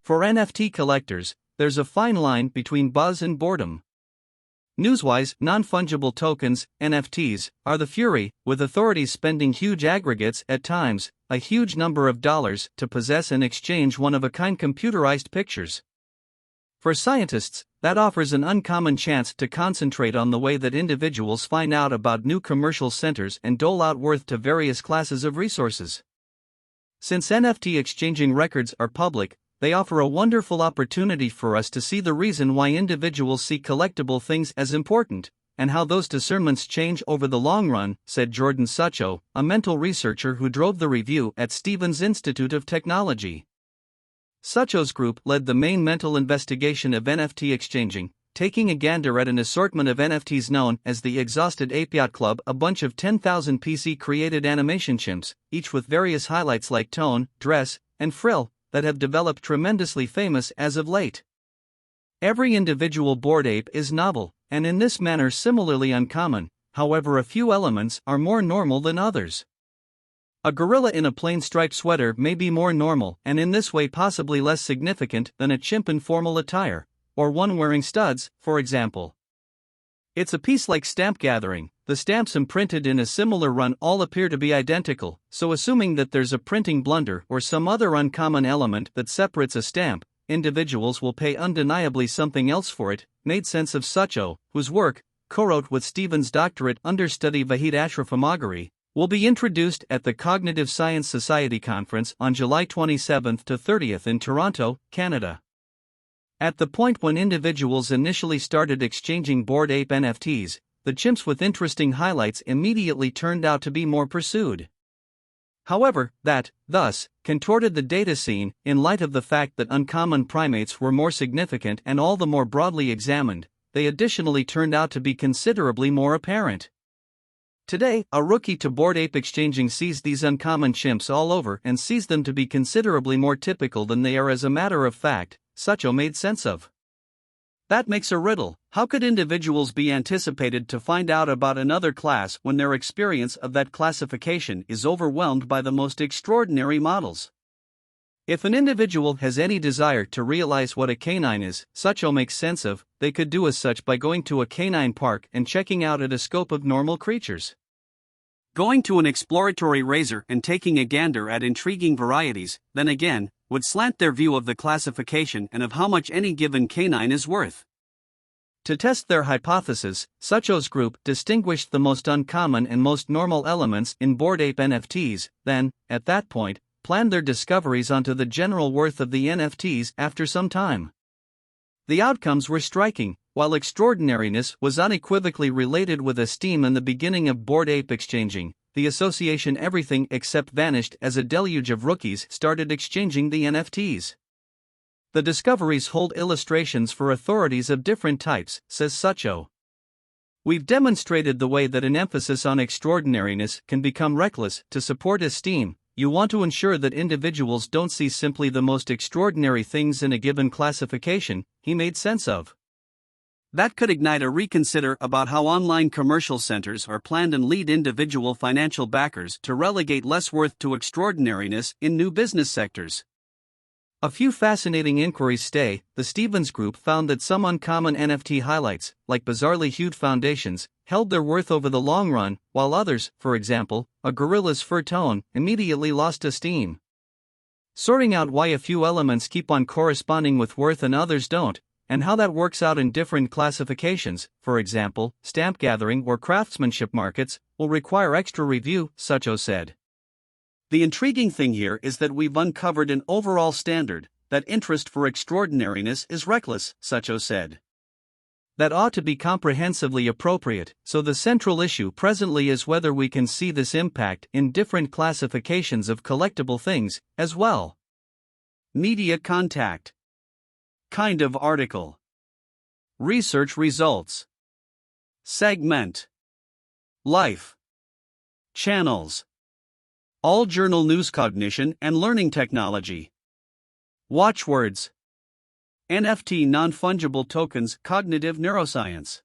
For NFT collectors, there's a fine line between buzz and boredom. Newswise, non-fungible tokens, NFTs, are the fury, with authorities spending huge aggregates, at times, a huge number of dollars, to possess and exchange one-of-a-kind computerized pictures. For scientists, that offers an uncommon chance to concentrate on the way that individuals find out about new commercial centers and dole out worth to various classes of resources. Since NFT exchanging records are public, they offer a wonderful opportunity for us to see the reason why individuals see collectible things as important, and how those discernments change over the long run, said Jordan Sucho, a mental researcher who drove the review at Stevens Institute of Technology. Sucho's group led the main mental investigation of NFT exchanging, taking a gander at an assortment of NFTs known as the Exhausted Ape Yacht Club, a bunch of 10,000 PC-created animation chimps, each with various highlights like tone, dress, and frill, that have developed tremendously famous as of late. Every individual Bored Ape is novel, and in this manner similarly uncommon, however a few elements are more normal than others. A gorilla in a plain striped sweater may be more normal and in this way possibly less significant than a chimp in formal attire, or one wearing studs, for example. It's a piece like stamp gathering. The stamps imprinted in a similar run all appear to be identical, so assuming that there's a printing blunder or some other uncommon element that separates a stamp, individuals will pay undeniably something else for it, made sense of Sucho, whose work, co-wrote with Stevens' doctorate understudy Vahid Ashraf, will be introduced at the Cognitive Science Society Conference on July 27 to 30 in Toronto, Canada. At the point when individuals initially started exchanging Bored Ape NFTs, the chimps with interesting highlights immediately turned out to be more pursued. However, that, thus, contorted the data scene, in light of the fact that uncommon primates were more significant and all the more broadly examined, they additionally turned out to be considerably more apparent. Today, a rookie to Bored Ape exchanging sees these uncommon chimps all over and sees them to be considerably more typical than they are as a matter of fact, Sucho made sense of. That makes a riddle. How could individuals be anticipated to find out about another class when their experience of that classification is overwhelmed by the most extraordinary models? If an individual has any desire to realize what a canine is, Sucho makes sense of, they could do as such by going to a canine park and checking out a scope of normal creatures. Going to an exploratory razor and taking a gander at intriguing varieties, then again, would slant their view of the classification and of how much any given canine is worth. To test their hypothesis, Sucho's group distinguished the most uncommon and most normal elements in Bored Ape NFTs, then, at that point, planned their discoveries onto the general worth of the NFTs after some time. The outcomes were striking. While extraordinariness was unequivocally related with esteem in the beginning of Bored Ape exchanging, the association everything except vanished as a deluge of rookies started exchanging the NFTs. The discoveries hold illustrations for authorities of different types, says Sucho. We've demonstrated the way that an emphasis on extraordinariness can become reckless. To support esteem, you want to ensure that individuals don't see simply the most extraordinary things in a given classification, he made sense of. That could ignite a reconsider about how online commercial centers are planned and lead individual financial backers to relegate less worth to extraordinariness in new business sectors. A few fascinating inquiries stay. The Stevens Group found that some uncommon NFT highlights, like bizarrely hued foundations, held their worth over the long run, while others, for example, a gorilla's fur tone, immediately lost esteem. Sorting out why a few elements keep on corresponding with worth and others don't, and how that works out in different classifications, for example, stamp gathering or craftsmanship markets, will require extra review, Sucho said. The intriguing thing here is that we've uncovered an overall standard, that interest for extraordinariness is reckless, Sucho said. That ought to be comprehensively appropriate, so the central issue presently is whether we can see this impact in different classifications of collectible things, as well. Media contact. Kind of article. Research results. Segment. Life. Channels. All journal news. Cognition and learning technology. Watchwords. NFT non-fungible tokens. Cognitive neuroscience.